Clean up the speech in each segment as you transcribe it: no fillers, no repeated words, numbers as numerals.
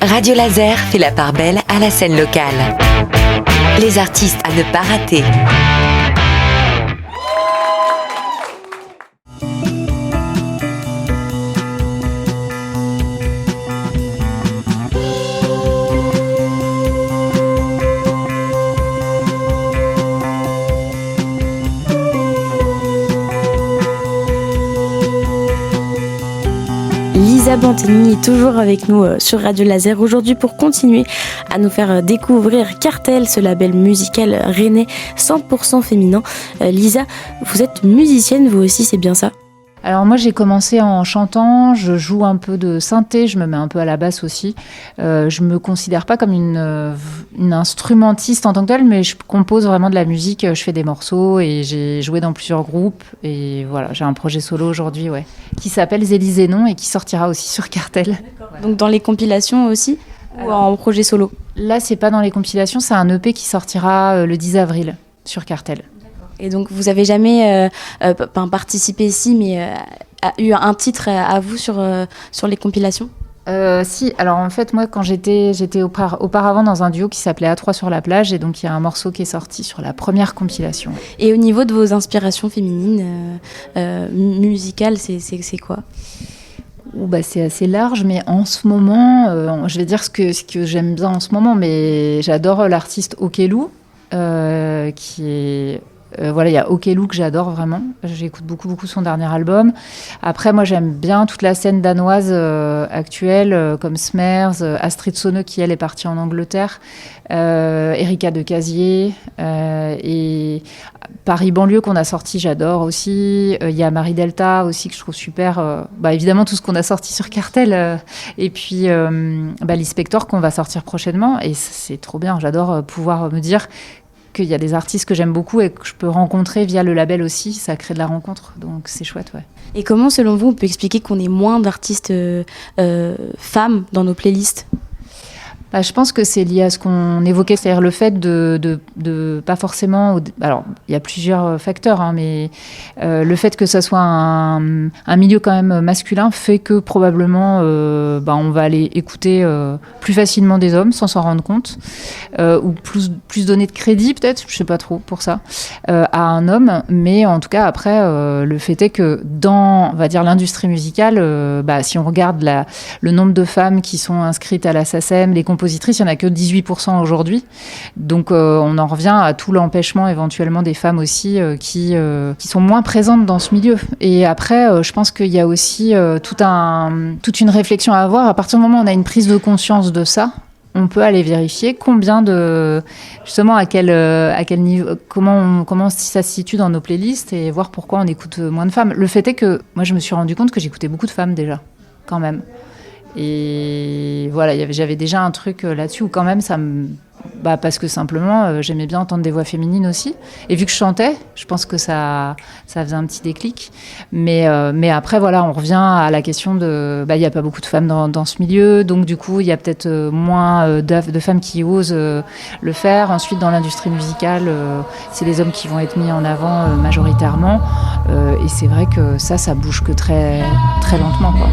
Radio Laser fait la part belle à la scène locale. Les artistes à ne pas rater. Lisa Bantegnie est toujours avec nous sur Radio Laser aujourd'hui pour continuer à nous faire découvrir Cartel, ce label musical rennais 100% féminin. Lisa, vous êtes musicienne vous aussi, c'est bien ça ? Alors moi j'ai commencé en chantant, je joue un peu de synthé, je me mets un peu à la basse aussi. Je me considère pas comme une instrumentiste en tant que telle, mais je compose vraiment de la musique, je fais des morceaux et j'ai joué dans plusieurs groupes. Et voilà, j'ai un projet solo aujourd'hui qui s'appelle Zélie Zénon et qui sortira aussi sur Cartel. Ouais. Donc dans les compilations aussi ou en projet solo ? Là c'est pas dans les compilations, c'est un EP qui sortira le 10 avril sur Cartel. Et donc, vous n'avez jamais participé ici, mais eu un titre à vous sur les compilations ? Si, alors en fait, moi, quand j'étais auparavant dans un duo qui s'appelait A3 sur la plage, et donc il y a un morceau qui est sorti sur la première compilation. Et au niveau de vos inspirations féminines musicales, c'est quoi ? C'est assez large, mais en ce moment, je vais dire ce que j'aime bien en ce moment, mais j'adore l'artiste Okelou, qui est... il y a Okelou que j'adore vraiment. J'écoute beaucoup son dernier album. Après, moi, j'aime bien toute la scène danoise actuelle, comme Smers, Astrid Sonne, qui, elle, est partie en Angleterre, Erika de Casier, et Paris Banlieue qu'on a sorti, j'adore aussi. Il y a Marie Delta aussi, que je trouve super. Évidemment, tout ce qu'on a sorti sur Cartel. Et puis, l'Inspector qu'on va sortir prochainement. Et c'est trop bien. J'adore pouvoir me dire qu'il y a des artistes que j'aime beaucoup et que je peux rencontrer via le label aussi, ça crée de la rencontre, donc c'est chouette, ouais. Et comment, selon vous, on peut expliquer qu'on ait moins d'artistes femmes dans nos playlists ? Je pense que c'est lié à ce qu'on évoquait, c'est-à-dire le fait de pas forcément... Alors, il y a plusieurs facteurs, mais le fait que ça soit un milieu quand même masculin fait que probablement on va aller écouter plus facilement des hommes sans s'en rendre compte, ou plus donner de crédit peut-être, je sais pas trop pour ça, à un homme. Mais en tout cas, après, le fait est que dans, on va dire, l'industrie musicale, si on regarde le nombre de femmes qui sont inscrites à la SACEM, les compositrices, il n'y en a que 18% aujourd'hui. Donc, on en revient à tout l'empêchement éventuellement des femmes aussi qui sont moins présentes dans ce milieu. Et après, je pense qu'il y a aussi toute une réflexion à avoir. À partir du moment où on a une prise de conscience de ça, on peut aller vérifier combien de... Justement, à quel niveau... Comment ça se situe dans nos playlists et voir pourquoi on écoute moins de femmes. Le fait est que moi, je me suis rendu compte que j'écoutais beaucoup de femmes déjà, quand même. Et voilà, j'avais déjà un truc là-dessus où quand même ça me... parce que simplement j'aimais bien entendre des voix féminines aussi, et vu que je chantais, je pense que ça faisait un petit déclic, mais après voilà, on revient à la question de il y a pas beaucoup de femmes dans ce milieu, donc du coup il y a peut-être moins de femmes qui osent le faire. Ensuite, dans l'industrie musicale, c'est les hommes qui vont être mis en avant majoritairement, et c'est vrai que ça bouge que très très lentement, quoi.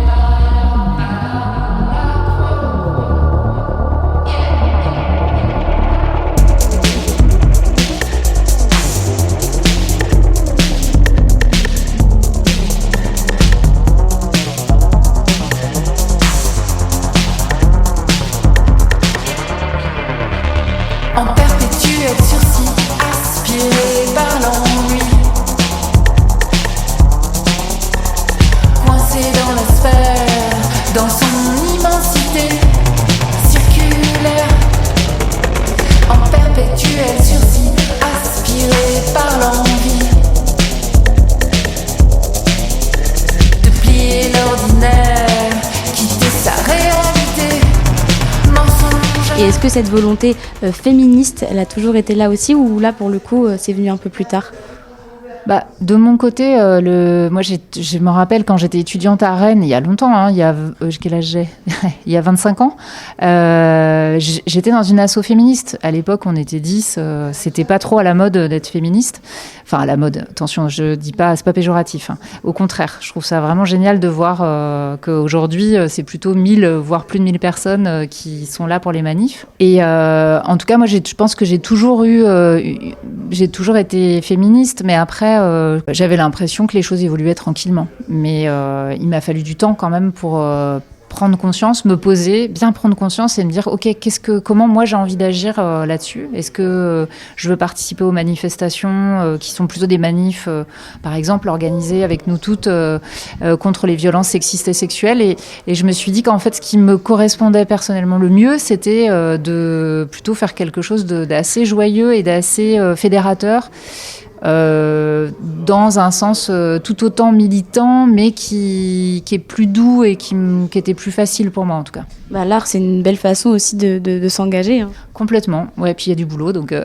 Est-ce que cette volonté féministe, elle a toujours été là aussi, ou là, pour le coup, c'est venu un peu plus tard ? De mon côté, moi, je me rappelle quand j'étais étudiante à Rennes, il y a longtemps, hein, quel âge j'ai il y a 25 ans, j'étais dans une asso féministe. À l'époque, on était 10, c'était pas trop à la mode d'être féministe. Enfin, à la mode, attention, je dis pas, c'est pas péjoratif. Hein. Au contraire, je trouve ça vraiment génial de voir qu'aujourd'hui, c'est plutôt 1000, voire plus de 1000 personnes qui sont là pour les manifs. Et en tout cas, moi, je pense que j'ai toujours été féministe, mais après, j'avais l'impression que les choses évoluaient tranquillement. Mais il m'a fallu du temps quand même pour prendre conscience, me poser, bien prendre conscience et me dire, ok, comment moi j'ai envie d'agir là-dessus ? Est-ce que je veux participer aux manifestations qui sont plutôt des manifs, par exemple, organisées avec nous toutes contre les violences sexistes et sexuelles, et je me suis dit qu'en fait, ce qui me correspondait personnellement le mieux, c'était de plutôt faire quelque chose d'assez joyeux et d'assez fédérateur. Dans un sens tout autant militant, mais qui est plus doux et qui était plus facile pour moi en tout cas. L'art, c'est une belle façon aussi de s'engager. Hein. Complètement, ouais, puis il y a du boulot, donc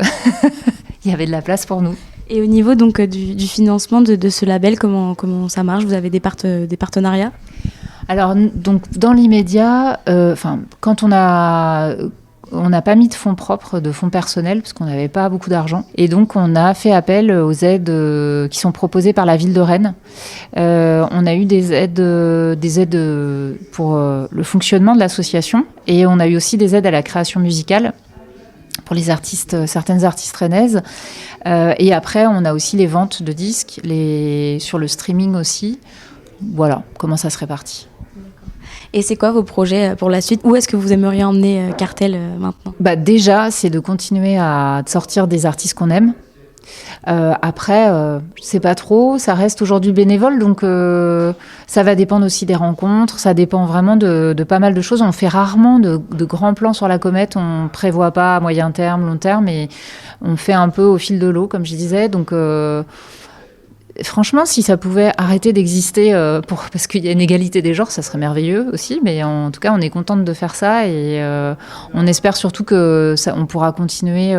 il y avait de la place pour nous. Et au niveau donc, du financement de ce label, comment ça marche ? Vous avez des partenariats ? Alors, donc, dans l'immédiat, quand on n'a pas mis de fonds propres, de fonds personnels, parce qu'on n'avait pas beaucoup d'argent. Et donc, on a fait appel aux aides qui sont proposées par la ville de Rennes. On a eu des aides pour le fonctionnement de l'association. Et on a eu aussi des aides à la création musicale pour les artistes, certaines artistes rennaises. Et après, on a aussi les ventes de disques, sur le streaming aussi. Voilà comment ça se répartit. Et c'est quoi vos projets pour la suite ? Où est-ce que vous aimeriez emmener Cartel maintenant ? Déjà, c'est de continuer à sortir des artistes qu'on aime. Après, je sais pas trop, ça reste aujourd'hui bénévole, donc ça va dépendre aussi des rencontres, ça dépend vraiment de pas mal de choses. On fait rarement de grands plans sur la comète, on prévoit pas à moyen terme, long terme, mais on fait un peu au fil de l'eau, comme je disais, donc... Franchement, si ça pouvait arrêter d'exister parce qu'il y a une égalité des genres, ça serait merveilleux aussi. Mais en tout cas, on est contente de faire ça et on espère surtout que on pourra continuer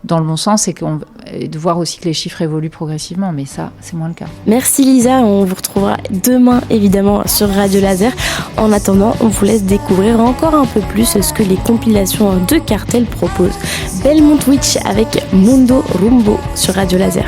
dans le bon sens et de voir aussi que les chiffres évoluent progressivement. Mais ça, c'est moins le cas. Merci Lisa, on vous retrouvera demain évidemment sur Radio Laser. En attendant, on vous laisse découvrir encore un peu plus ce que les compilations de Cartel proposent. Belmont Witch avec Mundo Rumbo sur Radio Laser.